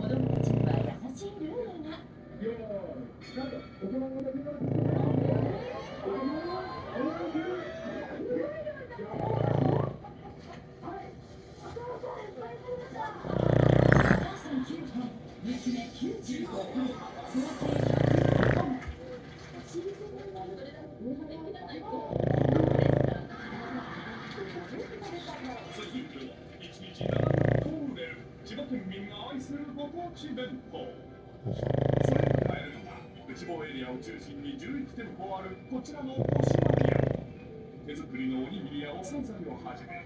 子供たちには優しいルールが。お母さん9本、娘95本、合計100本。1日7個売れる千葉県民が愛するご当地弁当。それが買えるのが内房エリアを中心に11店舗あるこちらのおしまり屋。手作りのおにぎりやお惣菜をはじめ